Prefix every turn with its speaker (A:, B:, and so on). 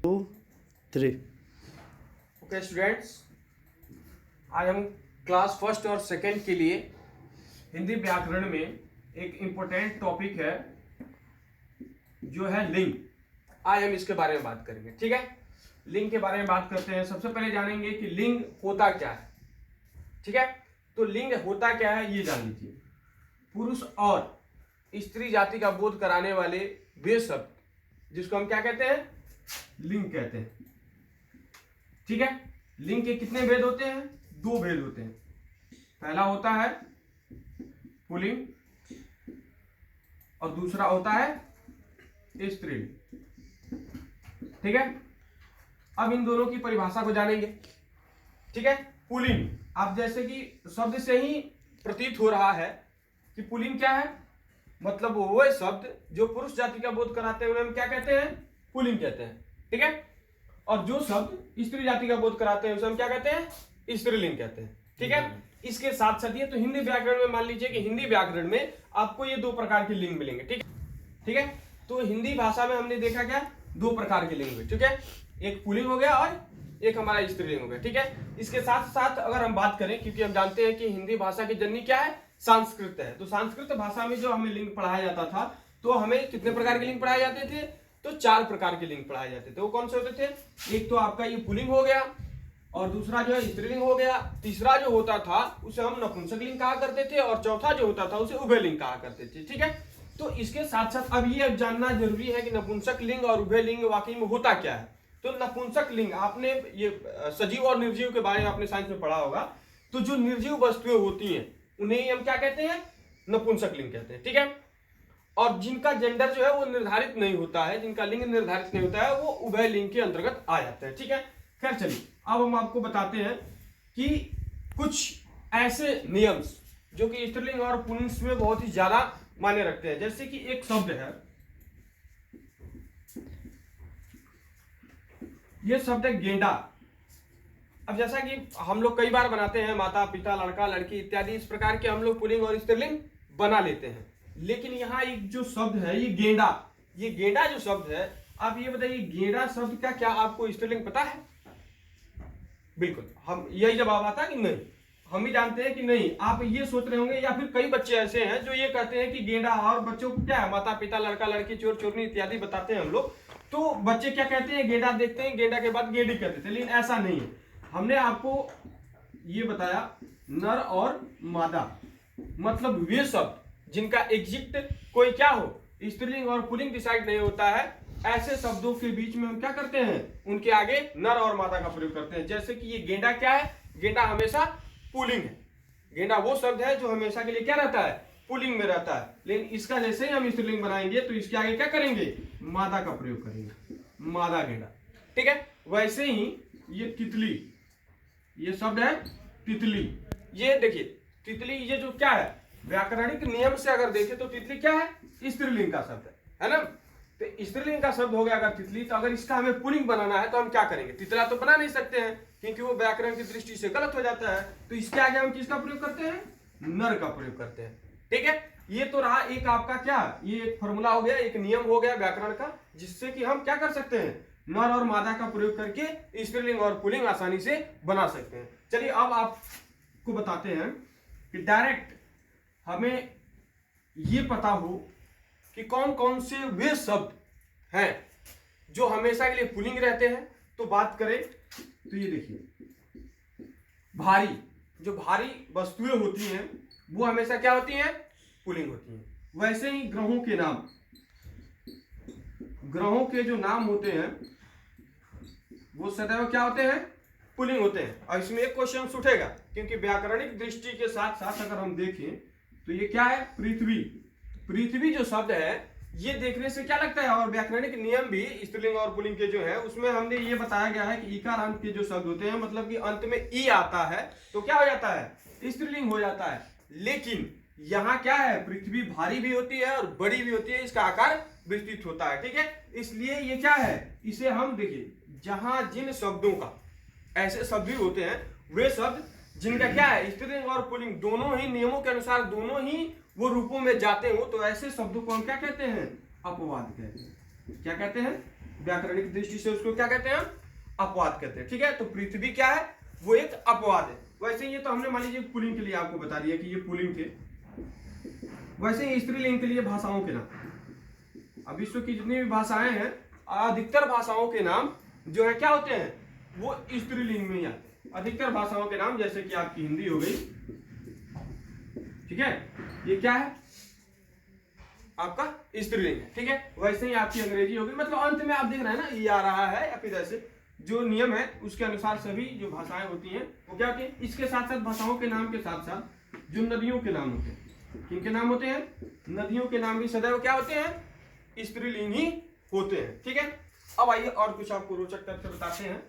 A: 3।
B: Okay students, आज हम class first और सेकंड के लिए हिंदी व्याकरण में एक इम्पोर्टेंट टॉपिक है जो है लिंग। आज हम इसके बारे में बात करेंगे। ठीक है, लिंग के बारे में बात करते हैं। सबसे पहले जानेंगे कि लिंग होता क्या है। ठीक है, तो लिंग होता क्या है ये जान लीजिए। पुरुष और स्त्री जाति का बोध कराने वाले वे शब्द जिसको हम क्या कहते हैं, लिंग कहते हैं। ठीक है, लिंग के कितने भेद होते हैं? 2 भेद होते हैं। पहला होता है पुल्लिंग और दूसरा होता है स्त्रीलिंग। ठीक है, अब इन दोनों की परिभाषा को जानेंगे। ठीक है, पुल्लिंग, आप जैसे कि शब्द से ही प्रतीत हो रहा है कि पुल्लिंग क्या है, मतलब वो शब्द जो पुरुष जाति का बोध कराते हैं उन्हें हम क्या कहते हैं, पुल्लिंग कहते हैं। ठीक है, और जो शब्द स्त्री जाति का बोध कराते हैं उसे हम क्या कहते हैं, स्त्रीलिंग कहते हैं। ठीक है, इसके साथ साथ ये तो हिंदी व्याकरण में मान लीजिए कि हिंदी व्याकरण में आपको ये 2 प्रकार के लिंग मिलेंगे। ठीक है, तो हिंदी भाषा में हमने देखा क्या, 2 प्रकार के लिंग हुए। ठीक है, एक पुल्लिंग हो गया और एक हमारा स्त्रीलिंग हो गया। ठीक है, इसके साथ साथ अगर हम बात करें, क्योंकि हम जानते हैं कि हिंदी भाषा की जननी क्या है, संस्कृत है, तो संस्कृत भाषा में जो हमें लिंग पढ़ाया जाता था तो हमें कितने प्रकार के लिंग पढ़ाए जाते थे, तो 4 प्रकार के लिंग पढ़ाए जाते थे। वो कौन से होते थे? एक तो आपका ये पुल्लिंग हो गया, और दूसरा जो है स्त्रीलिंग हो गया, तीसरा जो होता था उसे हम नपुंसक लिंग कहा करते थे, और चौथा जो होता था उसे उभय लिंग कहा करते थे। ठीक है, तो इसके साथ साथ अब ये जानना जरूरी है कि नपुंसक लिंग और उभय लिंग वाकई में होता क्या है। तो नपुंसक लिंग, आपने ये सजीव और निर्जीव के बारे में आपने साइंस में पढ़ा होगा, तो जो निर्जीव वस्तुएं होती हैं उन्हें हम क्या कहते हैं, नपुंसक लिंग कहते हैं। ठीक है, और जिनका जेंडर जो है वो निर्धारित नहीं होता है, जिनका लिंग निर्धारित नहीं होता है, वो उभय लिंग के अंतर्गत आ जाते हैं। ठीक है, खैर चलिए अब हम आपको बताते हैं कि कुछ ऐसे नियम्स जो कि स्त्रीलिंग और पुल्लिंग में बहुत ही ज्यादा मायने रखते हैं। जैसे कि एक शब्द है, ये शब्द है गेंडा। अब जैसा कि हम लोग कई बार बनाते हैं, माता पिता लड़का लड़की इत्यादि, इस प्रकार के हम लोग पुल्लिंग और स्त्रीलिंग बना लेते हैं। लेकिन यहाँ एक जो शब्द है ये गेंडा, ये गेंडा जो शब्द है, आप ये बताइए गेंडा शब्द का क्या आपको स्त्रीलिंग पता है? बिल्कुल, हम यही जवाब आता है कि नहीं, हम ही जानते हैं कि नहीं। आप ये सोच रहे होंगे, या फिर कई बच्चे ऐसे हैं जो ये कहते हैं कि गेंडा, और बच्चों को क्या है, माता पिता लड़का लड़की चोर चोरनी इत्यादि बताते हैं हम लोग, तो बच्चे क्या कहते हैं, गेंडा देखते हैं, गेंडा के बाद गेंडी कहते थे। लेकिन ऐसा नहीं है। हमने आपको ये बताया नर और मादा, मतलब वे शब्द जिनका एग्जिट कोई क्या हो, स्त्रीलिंग और पुल्लिंग डिसाइड नहीं होता है, ऐसे शब्दों के बीच में हम क्या करते हैं, उनके आगे नर और मादा का प्रयोग करते हैं। जैसे कि ये गेंडा क्या है, गेंडा हमेशा पुल्लिंग है। गेंडा वो शब्द है जो हमेशा के लिए क्या रहता है, पुल्लिंग में रहता है। लेकिन इसका जैसे ही हम स्त्रीलिंग बनाएंगे तो इसके आगे क्या करेंगे, मादा का प्रयोग करेंगे, मादा गेंडा। ठीक है, वैसे ही ये तितली, ये शब्द है तितली। ये देखिए तितली, ये जो क्या है, व्याकरणिक नियम से अगर देखें तो तितली क्या है, स्त्रीलिंग का शब्द है ना। तो स्त्रीलिंग का शब्द हो गया अगर तितली, तो अगर इसका हमें पुल्लिंग बनाना है तो हम क्या करेंगे, तितला तो बना नहीं सकते हैं क्योंकि वो व्याकरण की दृष्टि से गलत हो जाता है। तो इसके आगे हम किसका प्रयोग करते हैं, नर का प्रयोग करते हैं। ठीक है, ये तो रहा एक आपका क्या, ये एक फॉर्मूला हो गया, एक नियम हो गया व्याकरण का, जिससे कि हम क्या कर सकते हैं, नर और मादा का प्रयोग करके स्त्रीलिंग और पुल्लिंग आसानी से बना सकते हैं। चलिए अब आपको बताते हैं कि डायरेक्ट हमें ये पता हो कि कौन कौन से वे शब्द हैं जो हमेशा के लिए पुल्लिंग रहते हैं। तो बात करें तो ये देखिए, भारी, जो भारी वस्तुएं होती हैं वो हमेशा क्या होती हैं, पुल्लिंग होती हैं। वैसे ही ग्रहों के नाम, ग्रहों के जो नाम होते हैं वो सदैव क्या होते हैं, पुल्लिंग होते हैं। और इसमें एक क्वेश्चन उठेगा, क्योंकि व्याकरणिक दृष्टि के साथ साथ अगर हम देखें तो ये क्या है, पृथ्वी। पृथ्वी जो शब्द है ये देखने से क्या लगता है, और व्याकरणिक नियम भी स्त्रीलिंग और पुल्लिंग के जो है उसमें हमने ये बताया गया है कि इकार अंत के जो शब्द होते हैं, मतलब कि अंत में ई आता है तो क्या हो जाता है, स्त्रीलिंग हो जाता है। लेकिन यहाँ क्या है, पृथ्वी भारी भी होती है और बड़ी भी होती है, इसका आकार विस्तृत होता है। ठीक है, इसलिए ये क्या है, इसे हम देखिए, जहां जिन शब्दों का ऐसे शब्द भी होते हैं, वे शब्द जिनका क्या है, स्त्रीलिंग और पुल्लिंग दोनों ही नियमों के अनुसार दोनों ही वो रूपों में जाते हो, तो ऐसे शब्दों को हम क्या कहते हैं, अपवाद कहते हैं। क्या कहते हैं, व्याकरणिक दृष्टि से उसको क्या कहते हैं, अपवाद कहते हैं। ठीक है, तो पृथ्वी क्या है, वो एक अपवाद है। वैसे ये तो हमने मान लीजिए पुल्लिंग के लिए आपको बता दिया कि ये पुल्लिंग थे। वैसे ही स्त्रीलिंग के लिए भाषाओं के नाम, अब विश्व की जितनी भी भाषाएं हैं, अधिकतर भाषाओं के नाम जो है क्या होते हैं, वो स्त्रीलिंग में ही आते हैं। अधिकतर भाषाओं के नाम, जैसे कि आपकी हिंदी हो गई, ठीक है, ये क्या है आपका स्त्रीलिंग है। ठीक है, वैसे ही आपकी अंग्रेजी हो गई। मतलब अंत में आप देख रहे हैं ना, ये आ रहा है या फिर ऐसे जो नियम है उसके अनुसार सभी जो भाषाएं होती हैं वो क्या होती हैं। इसके साथ साथ भाषाओं के नाम के साथ साथ जो नदियों के नाम होते हैं, किनके नाम होते हैं, नदियों के नाम भी सदैव क्या होते हैं, स्त्रीलिंग ही होते हैं। ठीक है, अब आइए और कुछ आपको रोचक तथ्य बताते हैं।